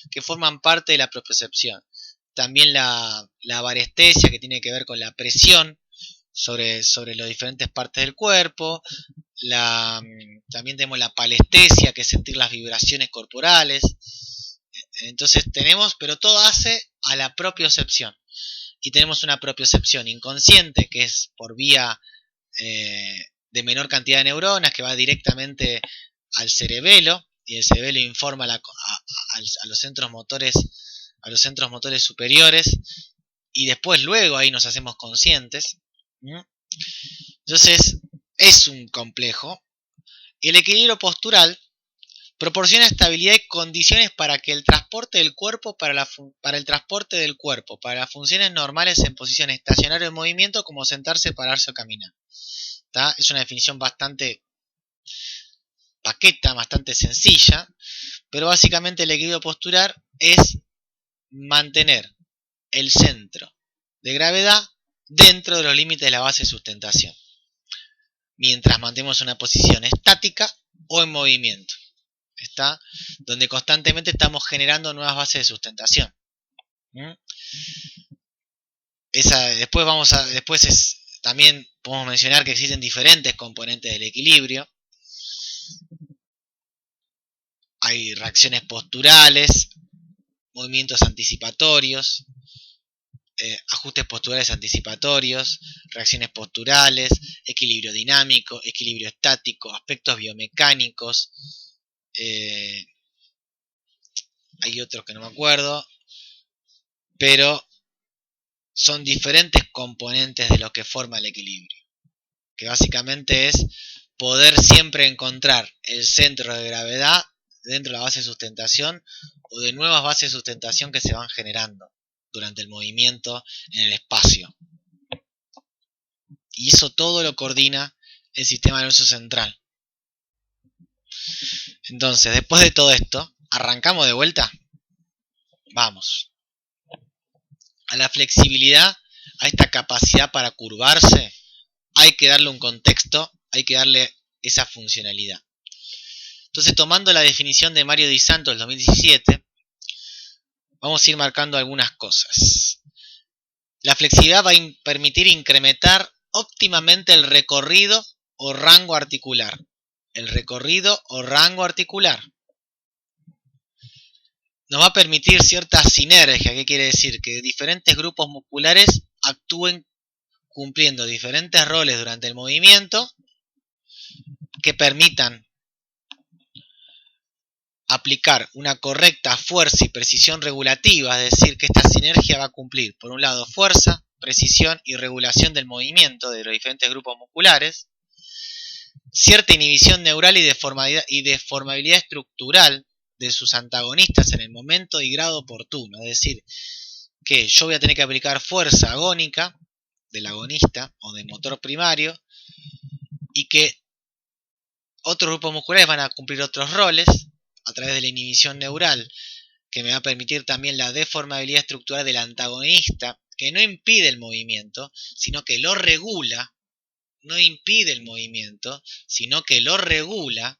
que forman parte de la propiocepción. También la varestesia, que tiene que ver con la presión sobre las diferentes partes del cuerpo. También tenemos la palestesia, que es sentir las vibraciones corporales. Entonces tenemos, pero todo hace a la propiocepción. Y tenemos una propiocepción inconsciente, que es por vía de menor cantidad de neuronas, que va directamente al cerebelo, y el cerebelo informa a los centros motores superiores, y después luego ahí nos hacemos conscientes. Entonces es un complejo. Y el equilibrio postural proporciona estabilidad y condiciones para que el transporte del cuerpo para las funciones normales en posición estacionaria o en movimiento, como sentarse, pararse o caminar. ¿Tá? Es una definición bastante paqueta, bastante sencilla, pero básicamente el equilibrio postural es mantener el centro de gravedad dentro de los límites de la base de sustentación, mientras mantenemos una posición estática o en movimiento. ¿Está? Donde constantemente estamos generando nuevas bases de sustentación. También podemos mencionar que existen diferentes componentes del equilibrio. Hay reacciones posturales, movimientos anticipatorios, ajustes posturales anticipatorios, reacciones posturales, equilibrio dinámico, equilibrio estático, aspectos biomecánicos. Hay otros que no me acuerdo, pero son diferentes componentes de lo que forma el equilibrio, que básicamente es poder siempre encontrar el centro de gravedad dentro de la base de sustentación o de nuevas bases de sustentación que se van generando durante el movimiento en el espacio. Y eso todo lo coordina el sistema nervioso central. Entonces, después de todo esto, ¿arrancamos de vuelta? Vamos. A la flexibilidad, a esta capacidad para curvarse, hay que darle un contexto, hay que darle esa funcionalidad. Entonces, tomando la definición de Mario Di Santo del 2017, vamos a ir marcando algunas cosas. La flexibilidad va a permitir incrementar óptimamente el recorrido o rango articular. El recorrido o rango articular. Nos va a permitir cierta sinergia. ¿Qué quiere decir? Que diferentes grupos musculares actúen cumpliendo diferentes roles durante el movimiento que permitan aplicar una correcta fuerza y precisión regulativa, es decir, que esta sinergia va a cumplir, por un lado, fuerza, precisión y regulación del movimiento de los diferentes grupos musculares, cierta inhibición neural y deformabilidad estructural de sus antagonistas en el momento y grado oportuno, es decir, que yo voy a tener que aplicar fuerza agónica del agonista o del motor primario y que otros grupos musculares van a cumplir otros roles a través de la inhibición neural, que me va a permitir también la deformabilidad estructural del antagonista, que no impide el movimiento, sino que lo regula, no impide el movimiento, sino que lo regula.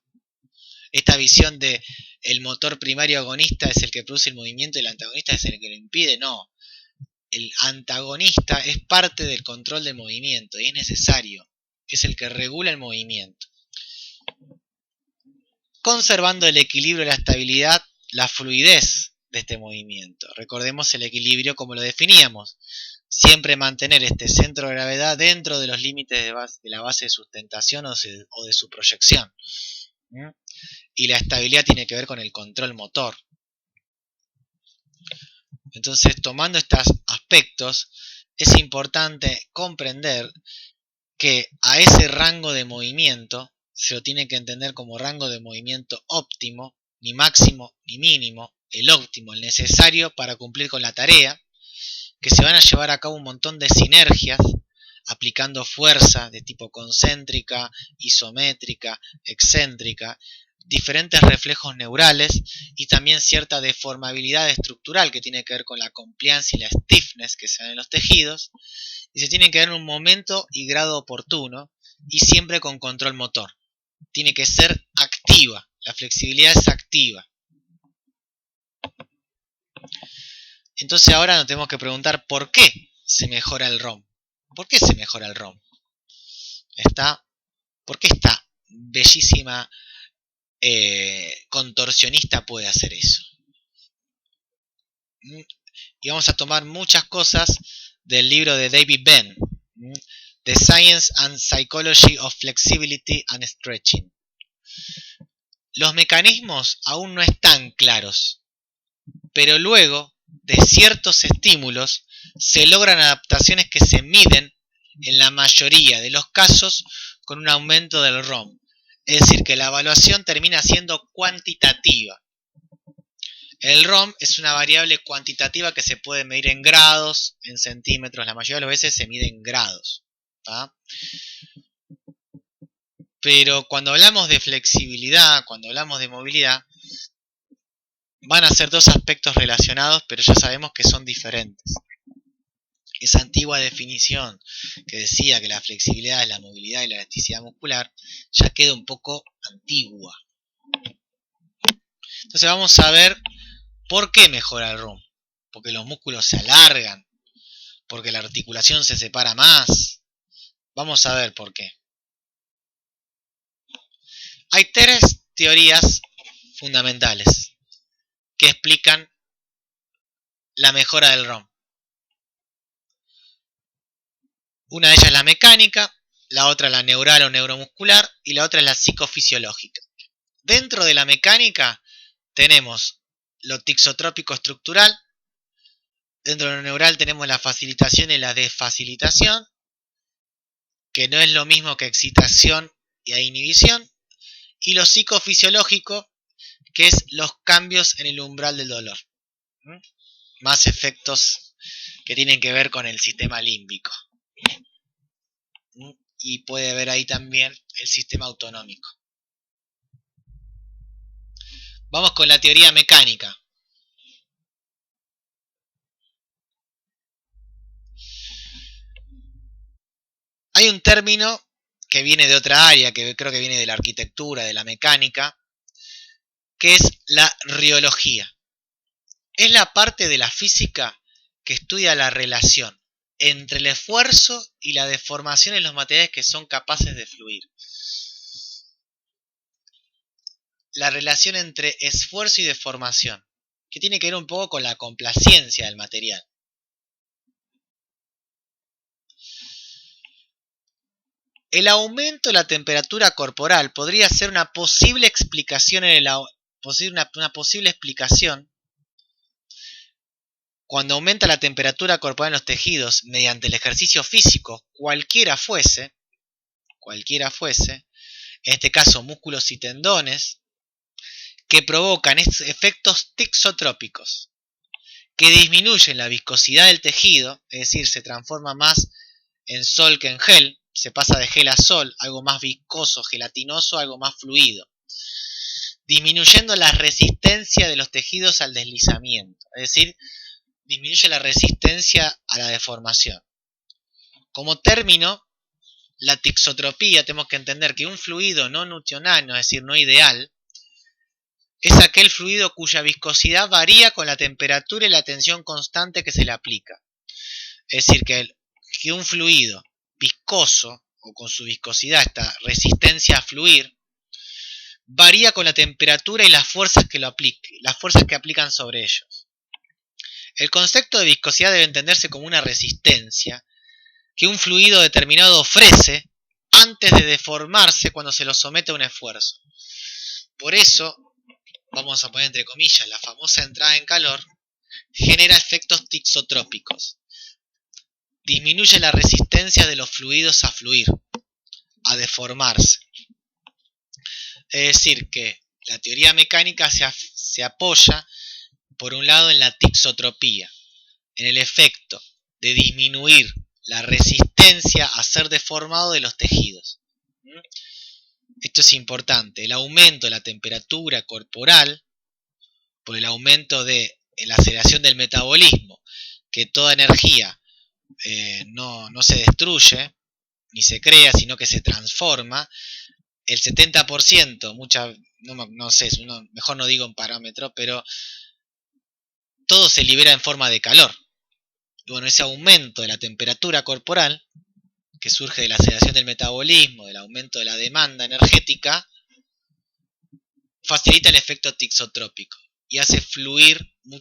Esta visión de el motor primario agonista es el que produce el movimiento y el antagonista es el que lo impide, no. El antagonista es parte del control del movimiento y es necesario, es el que regula el movimiento. Conservando el equilibrio, la estabilidad, la fluidez de este movimiento. Recordemos el equilibrio como lo definíamos. Siempre mantener este centro de gravedad dentro de los límites de la base de sustentación o de su proyección. Y la estabilidad tiene que ver con el control motor. Entonces, tomando estos aspectos, es importante comprender que a ese rango de movimiento se lo tiene que entender como rango de movimiento óptimo, ni máximo ni mínimo, el óptimo, el necesario para cumplir con la tarea, que se van a llevar a cabo un montón de sinergias, aplicando fuerza de tipo concéntrica, isométrica, excéntrica, diferentes reflejos neurales y también cierta deformabilidad estructural que tiene que ver con la compliance y la stiffness que se dan en los tejidos, y se tienen que dar en un momento y grado oportuno y siempre con control motor. Tiene que ser activa, la flexibilidad es activa. Entonces ahora nos tenemos que preguntar por qué se mejora el ROM. ¿Por qué se mejora el ROM? ¿Por qué esta bellísima contorsionista puede hacer eso? Y vamos a tomar muchas cosas del libro de David Benn, The Science and Psychology of Flexibility and Stretching. Los mecanismos aún no están claros, pero luego de ciertos estímulos se logran adaptaciones que se miden en la mayoría de los casos con un aumento del ROM. Es decir, que la evaluación termina siendo cuantitativa. El ROM es una variable cuantitativa que se puede medir en grados, en centímetros, la mayoría de las veces se mide en grados. ¿Tá? Pero cuando hablamos de flexibilidad, cuando hablamos de movilidad, van a ser dos aspectos relacionados, pero ya sabemos que son diferentes. Esa antigua definición que decía que la flexibilidad es la movilidad y la elasticidad muscular, ya queda un poco antigua. Entonces vamos a ver por qué mejora el ROM. Porque los músculos se alargan, porque la articulación se separa más. Vamos a ver por qué. Hay tres teorías fundamentales que explican la mejora del ROM. Una de ellas es la mecánica, la otra la neural o neuromuscular y la otra es la psicofisiológica. Dentro de la mecánica tenemos lo tixotrópico estructural, dentro de lo neural tenemos la facilitación y la desfacilitación, que no es lo mismo que excitación e inhibición, y lo psicofisiológico, que es los cambios en el umbral del dolor. Más efectos que tienen que ver con el sistema límbico. Y puede ver ahí también el sistema autonómico. Vamos con la teoría mecánica. Hay un término que viene de otra área, que creo que viene de la arquitectura, de la mecánica, que es la riología. Es la parte de la física que estudia la relación entre el esfuerzo y la deformación en los materiales que son capaces de fluir. La relación entre esfuerzo y deformación, que tiene que ver un poco con la complacencia del material. El aumento de la temperatura corporal podría ser una posible explicación una posible explicación cuando aumenta la temperatura corporal en los tejidos mediante el ejercicio físico, cualquiera fuese, en este caso músculos y tendones, que provocan efectos tixotrópicos, que disminuyen la viscosidad del tejido, es decir, se transforma más en sol que en gel, se pasa de gel a sol, algo más viscoso, gelatinoso, algo más fluido, disminuyendo la resistencia de los tejidos al deslizamiento, es decir, disminuye la resistencia a la deformación. Como término, la tixotropía, tenemos que entender que un fluido no newtoniano, es decir, no ideal, es aquel fluido cuya viscosidad varía con la temperatura y la tensión constante que se le aplica. Es decir, que un fluido viscoso, o con su viscosidad, esta resistencia a fluir, varía con la temperatura y las fuerzas que aplican sobre ellos. El concepto de viscosidad debe entenderse como una resistencia que un fluido determinado ofrece antes de deformarse cuando se lo somete a un esfuerzo. Por eso, vamos a poner entre comillas, la famosa entrada en calor genera efectos tixotrópicos. Disminuye la resistencia de los fluidos a fluir, a deformarse. Es decir, que la teoría mecánica se apoya, por un lado, en la tixotropía, en el efecto de disminuir la resistencia a ser deformado de los tejidos. Esto es importante. El aumento de la temperatura corporal por el aumento de la aceleración del metabolismo, que toda energía no se destruye ni se crea, sino que se transforma. El 70%, mejor no digo en parámetro, pero todo se libera en forma de calor. Y bueno, ese aumento de la temperatura corporal, que surge de la aceleración del metabolismo, del aumento de la demanda energética, facilita el efecto tixotrópico y hace fluir